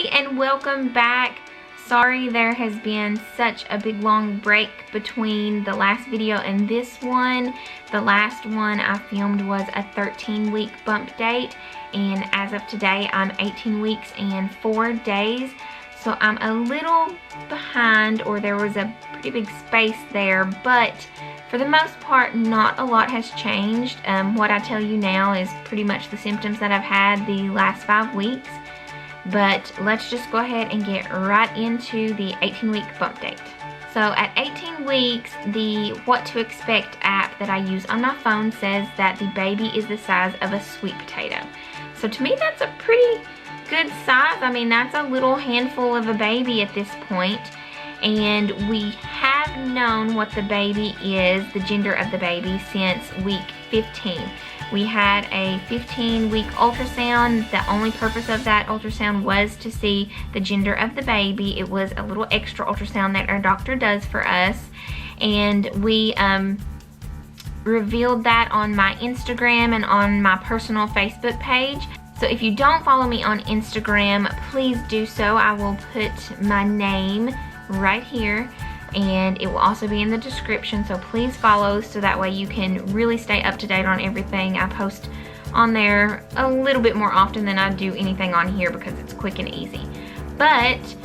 Hey, and welcome back. Sorry there has been such a big long break between the last video and this one. The last one I filmed was a 13-week bump date, and as of today I'm 18 weeks and 4 days. So I'm a little behind, or there was a pretty big space there, but for the most part not a lot has changed. What I tell you now is pretty much the symptoms that I've had the last 5 weeks. But let's just go ahead and get right into the 18-week bump date. So at 18 weeks, the What to Expect app that I use on my phone says that the baby is the size of a sweet potato. So to me, that's a pretty good size. I mean, that's a little handful of a baby at this point. And we have known what the baby is, the gender of the baby, since week 15. We had a 15-week ultrasound. The only purpose of that ultrasound was to see the gender of the baby. It was a little extra ultrasound that our doctor does for us. And we revealed that on my Instagram and on my personal Facebook page. So if you don't follow me on Instagram, please do so. I will put my name right here, and it will also be in the description, so please follow so that way you can really stay up to date on everything. I post on there a little bit more often than I do anything on here because it's quick and easy. But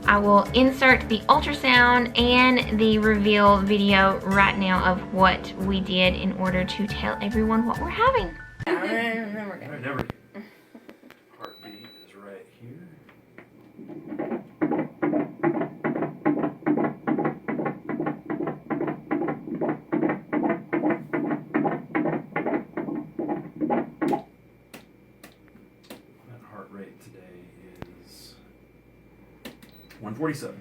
I will insert the ultrasound and the reveal video right now of what we did in order to tell everyone what we're having. Heartbeat is right here. Rate today is 147.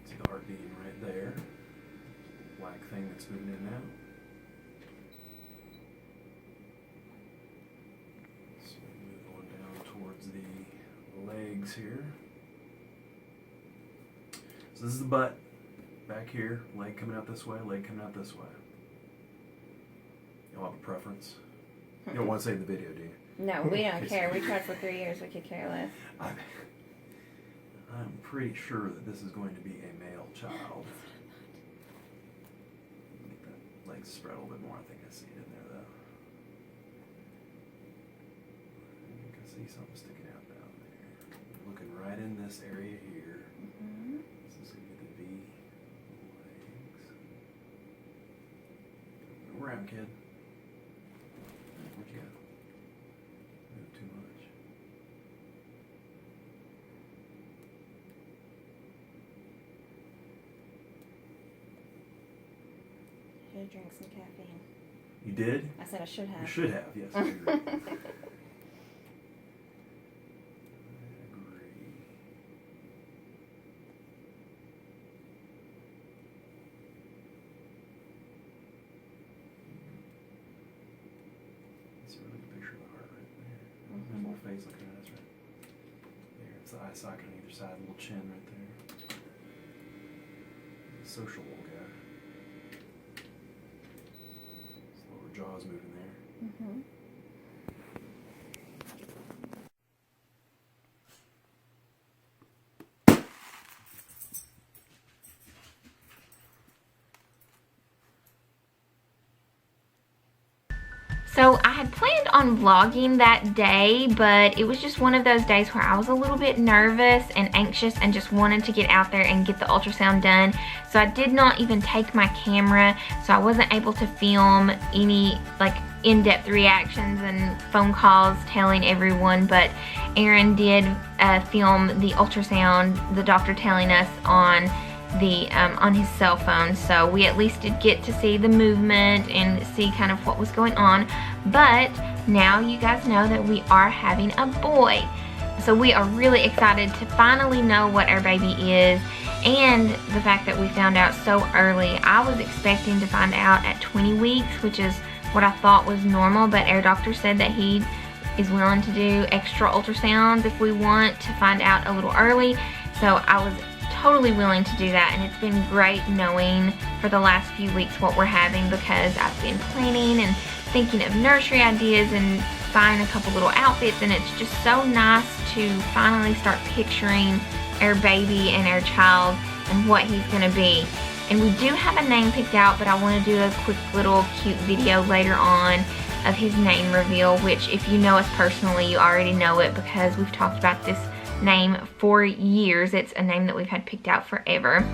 See the heart beating right there. Black thing that's moving in and out. So we move on down towards the legs here. So this is the butt. Back here, leg coming out this way, leg coming out this way. You'll have a preference. You don't want to say in the video, do you? No, we don't care. We tried for 3 years. We could care less. I'm pretty sure that this is going to be a male child. Get that leg spread a little bit more. I think I see it in there, though. You can see something sticking out down there. Looking right in this area here. This is going to be the V legs. Move around, kid. Where'd you go? Move too much. Should have drank some caffeine. You did? I said I should have. You should have, yes. I agree. I agree. It's a really good picture of the heart right there. His little face looking at us right there. It's the eye socket on either side, a little chin right there. He's a social little guy. His lower jaw's moving there. So I had planned on vlogging that day, but it was just one of those days where I was a little bit nervous and anxious and just wanted to get out there and get the ultrasound done. So I did not even take my camera, so I wasn't able to film any like in-depth reactions and phone calls telling everyone, but Aaron did film the ultrasound, the doctor telling us on his cell phone, so we at least did get to see the movement and see kind of what was going on. But now you guys know that we are having a boy, so we are really excited to finally know what our baby is, and the fact that we found out so early. I was expecting to find out at 20 weeks, which is what I thought was normal, but our doctor said that he is willing to do extra ultrasounds if we want to find out a little early. So I was totally willing to do that, and it's been great knowing for the last few weeks what we're having, because I've been planning and thinking of nursery ideas and buying a couple little outfits, and it's just so nice to finally start picturing our baby and our child and what he's gonna be. And we do have a name picked out, but I want to do a quick little cute video later on of his name reveal, which if you know us personally, you already know it because we've talked about this name for years. It's a name that we've had picked out forever,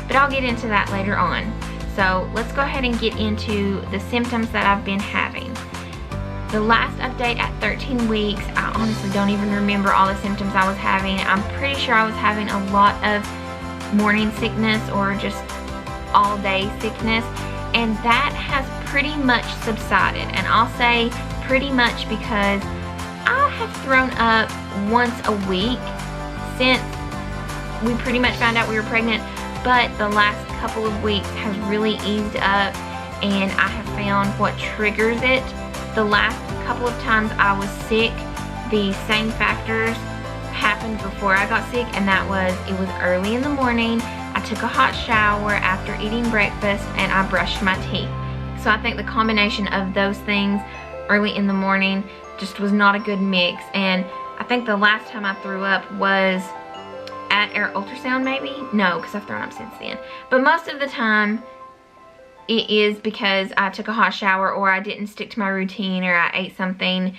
but I'll get into that later on. So let's go ahead and get into the symptoms that I've been having. The last update at 13 weeks, I honestly don't even remember all the symptoms I was having. I'm pretty sure I was having a lot of morning sickness or just all day sickness, and that has pretty much subsided. And I'll say pretty much because I have thrown up once a week since we pretty much found out we were pregnant, but the last couple of weeks has really eased up, and I have found what triggers it. The last couple of times I was sick, the same factors happened before I got sick, and that was, it was early in the morning, I took a hot shower after eating breakfast, and I brushed my teeth. So I think the combination of those things early in the morning just was not a good mix. And I think the last time I threw up was at our ultrasound, maybe? No, because I've thrown up since then. But most of the time, it is because I took a hot shower, or I didn't stick to my routine, or I ate something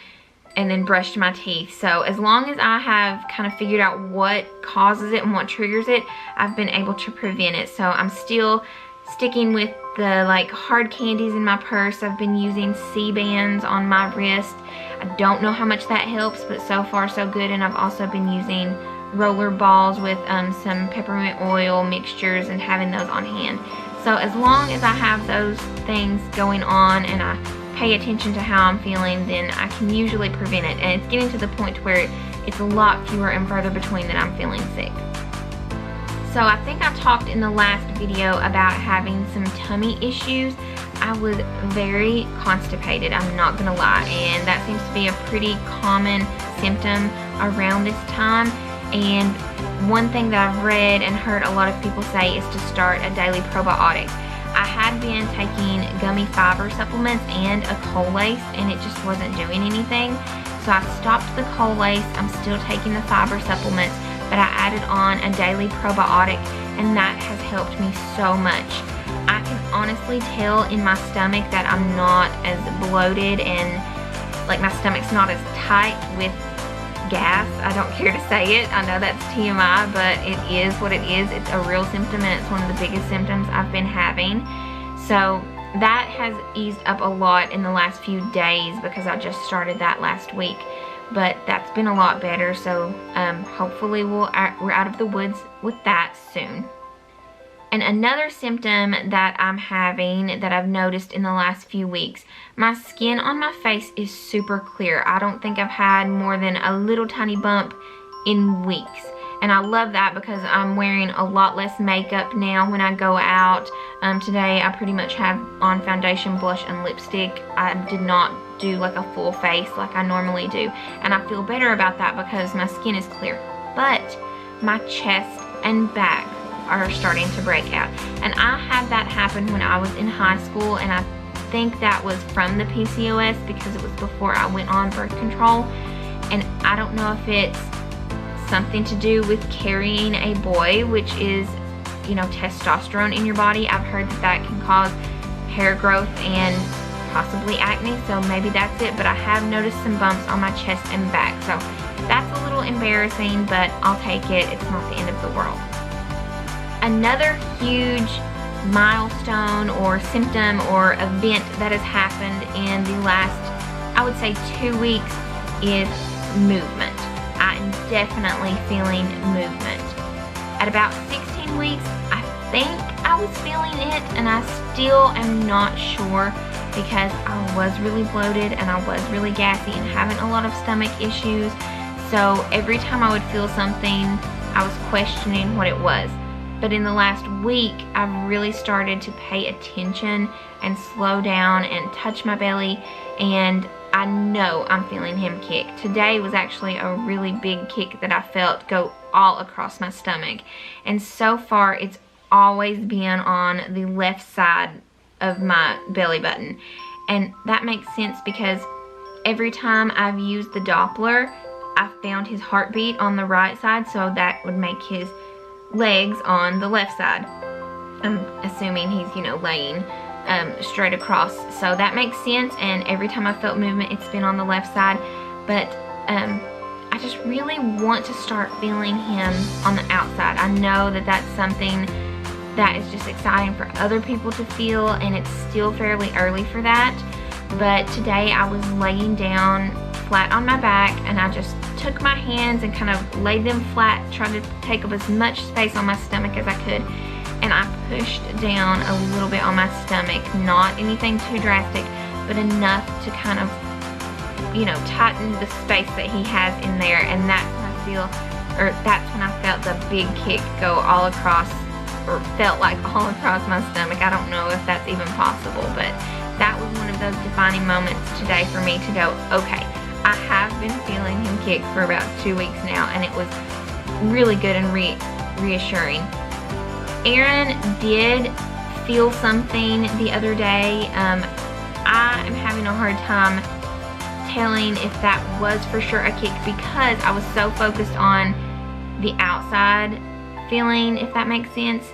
and then brushed my teeth. So as long as I have kind of figured out what causes it and what triggers it, I've been able to prevent it. So I'm still sticking with the like hard candies in my purse. I've been using C-bands on my wrist. I don't know how much that helps, but so far so good. And I've also been using roller balls with some peppermint oil mixtures and having those on hand. So as long as I have those things going on and I pay attention to how I'm feeling, then I can usually prevent it. And it's getting to the point where it's a lot fewer and further between that I'm feeling sick. So I think I talked in the last video about having some tummy issues. I was very constipated, I'm not gonna lie, and that seems to be a pretty common symptom around this time. And one thing that I've read and heard a lot of people say is to start a daily probiotic. I had been taking gummy fiber supplements and a Colace, and it just wasn't doing anything. So I stopped the Colace. I'm still taking the fiber supplements, but I added on a daily probiotic, and that has helped me so much. I can honestly tell in my stomach that I'm not as bloated, and like my stomach's not as tight with gas. I don't care to say it. I know that's TMI, but it is what it is. It's a real symptom, and it's one of the biggest symptoms I've been having. So that has eased up a lot in the last few days because I just started that last week. But that's been a lot better, so hopefully we're out of the woods with that soon. And another symptom that I'm having that I've noticed in the last few weeks, my skin on my face is super clear. I don't think I've had more than a little tiny bump in weeks. And I love that because I'm wearing a lot less makeup now when I go out. Today I pretty much have on foundation, blush, and lipstick. I did not do like a full face like I normally do. And I feel better about that because my skin is clear. But my chest and back are starting to break out. And I had that happen when I was in high school, and I think that was from the PCOS because it was before I went on birth control. And I don't know if it's something to do with carrying a boy, which is, you know, testosterone in your body. I've heard that that can cause hair growth and possibly acne, so maybe that's it. But I have noticed some bumps on my chest and back, so that's a little embarrassing, but I'll take it. It's not the end of the world. Another huge milestone or symptom or event that has happened in the last, I would say, 2 weeks is movement. I am definitely feeling movement. At about 16 weeks, I think I was feeling it, and I still am not sure because I was really bloated and I was really gassy and having a lot of stomach issues. So every time I would feel something, I was questioning what it was. But in the last week, I've really started to pay attention and slow down and touch my belly, and I know I'm feeling him kick. Today was actually a really big kick that I felt go all across my stomach. And so far, it's always been on the left side of my belly button. And that makes sense because every time I've used the Doppler, I found his heartbeat on the right side, so that would make his legs on the left side. I'm assuming he's, you know, laying straight across, so that makes sense. And every time I felt movement, it's been on the left side. But I just really want to start feeling him on the outside. I know that that's something that is just exciting for other people to feel, and it's still fairly early for that. But today I was laying down flat on my back, and I just took my hands and kind of laid them flat, trying to take up as much space on my stomach as I could. And I pushed down a little bit on my stomach, not anything too drastic, but enough to kind of, you know, tighten the space that he has in there. And that's when I felt the big kick go all across, or felt like all across my stomach. I don't know if that's even possible, but that was one of those defining moments today for me to go, okay, I have been feeling him kick for about 2 weeks now, and it was really good and reassuring. Aaron did feel something the other day. I am having a hard time telling if that was for sure a kick, because I was so focused on the outside feeling, if that makes sense,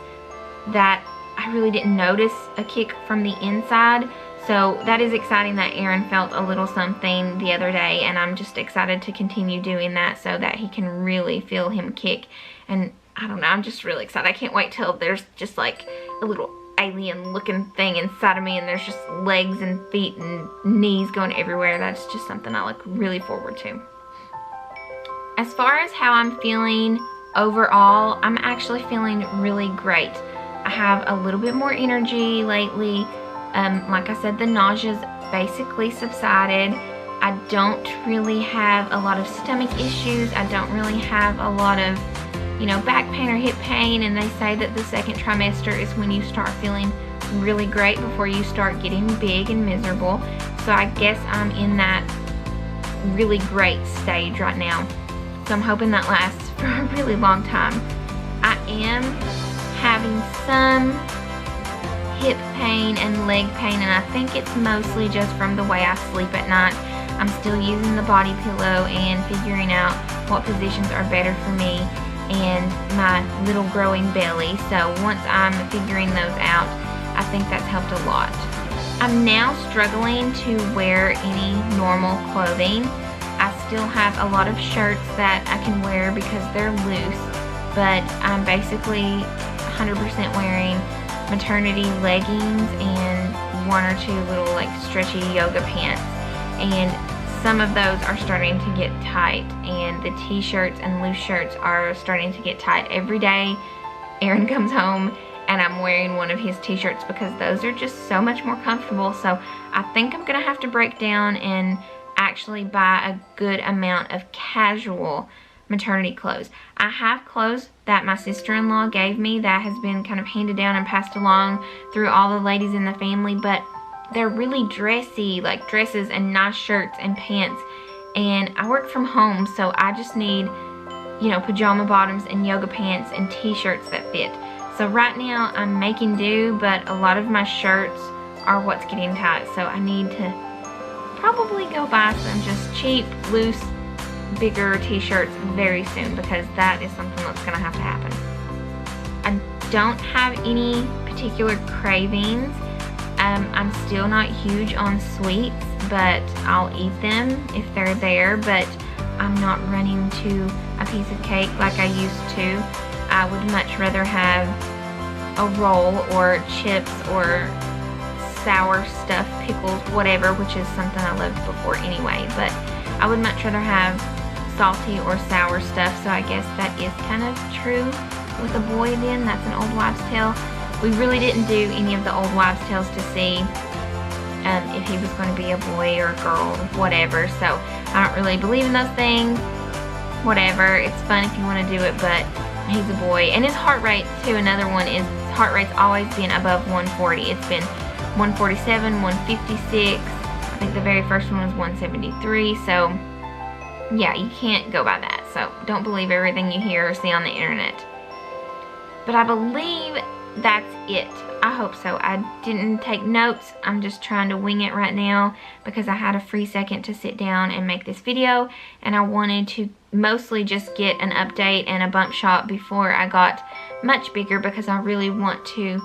that I really didn't notice a kick from the inside. So that is exciting that Aaron felt a little something the other day, and I'm just excited to continue doing that so that he can really feel him kick. And I don't know, I'm just really excited. I can't wait till there's just like a little alien looking thing inside of me, and there's just legs and feet and knees going everywhere. That's just something I look really forward to. As far as how I'm feeling overall, I'm actually feeling really great. I have a little bit more energy lately. Like I said, the nausea's basically subsided. I don't really have a lot of stomach issues. I don't really have a lot of, you know, back pain or hip pain, and they say that the second trimester is when you start feeling really great before you start getting big and miserable. So I guess I'm in that really great stage right now. So I'm hoping that lasts for a really long time. I am having some hip pain and leg pain, and I think it's mostly just from the way I sleep at night. I'm still using the body pillow and figuring out what positions are better for me and my little growing belly. So once I'm figuring those out, I think that's helped a lot. I'm now struggling to wear any normal clothing. I still have a lot of shirts that I can wear because they're loose, but I'm basically 100% wearing maternity leggings and one or two little like stretchy yoga pants. And some of those are starting to get tight, and the t-shirts and loose shirts are starting to get tight. Every day Aaron comes home and I'm wearing one of his t-shirts because those are just so much more comfortable. So I think I'm gonna have to break down and actually buy a good amount of casual maternity clothes. I have clothes that my sister-in-law gave me that has been kind of handed down and passed along through all the ladies in the family, but they're really dressy, like dresses and nice shirts and pants. And I work from home, so I just need, you know, pajama bottoms and yoga pants and t-shirts that fit. So right now I'm making do, but a lot of my shirts are what's getting tight. So I need to probably go buy some just cheap, loose, bigger t-shirts very soon, because that is something that's gonna have to happen. I don't have any particular cravings. I'm still not huge on sweets, but I'll eat them if they're there, but I'm not running to a piece of cake like I used to. I would much rather have a roll or chips or sour stuff, pickles, whatever, which is something I loved before anyway, but I would much rather have salty or sour stuff. So I guess that is kind of true with a boy then. That's an old wives' tale. We really didn't do any of the old wives' tales to see if he was going to be a boy or a girl or whatever. So I don't really believe in those things. Whatever, it's fun if you want to do it, but he's a boy. And his heart rate too, another one, is his heart rate's always been above 140. It's been 147, 156. I think the very first one was 173. So yeah, you can't go by that. So don't believe everything you hear or see on the internet. But I believe that's it. I hope so. I didn't take notes. I'm just trying to wing it right now because I had a free second to sit down and make this video, and I wanted to mostly just get an update and a bump shot before I got much bigger, because I really want to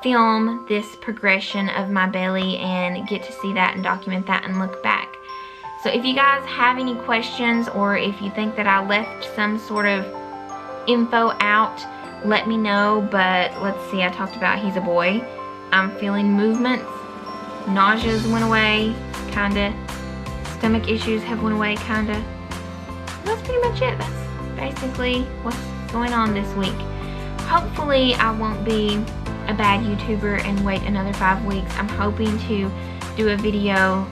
film this progression of my belly and get to see that and document that and look back. So if you guys have any questions, or if you think that I left some sort of info out, let me know. But let's see, I talked about he's a boy. I'm feeling movements. Nauseas went away, kinda. Stomach issues have went away, kinda. That's pretty much it. That's basically what's going on this week. Hopefully I won't be a bad YouTuber and wait another 5 weeks. I'm hoping to do a video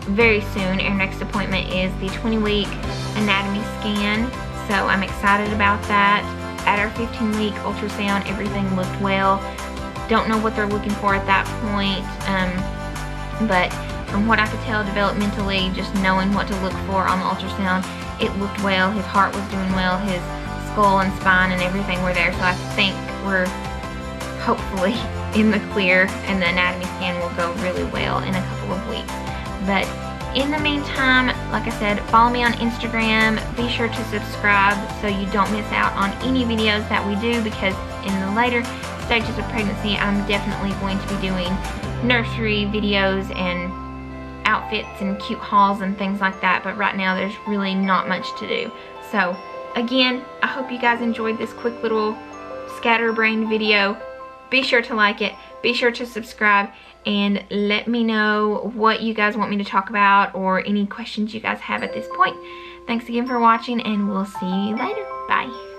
very soon. Our next appointment is the 20-week anatomy scan, so I'm excited about that. At our 15-week ultrasound, everything looked well. Don't know what they're looking for at that point, but from what I could tell developmentally, just knowing what to look for on the ultrasound, it looked well. His heart was doing well, his skull and spine and everything were there, so I think we're hopefully in the clear, and the anatomy scan will go really well in a couple of weeks. But in the meantime, like I said, follow me on Instagram. Be sure to subscribe so you don't miss out on any videos that we do, because in the later stages of pregnancy, I'm definitely going to be doing nursery videos and outfits and cute hauls and things like that. But right now, there's really not much to do. So again, I hope you guys enjoyed this quick little scatterbrained video. Be sure to like it. Be sure to subscribe, and let me know what you guys want me to talk about or any questions you guys have at this point. Thanks again for watching, and we'll see you later. Bye.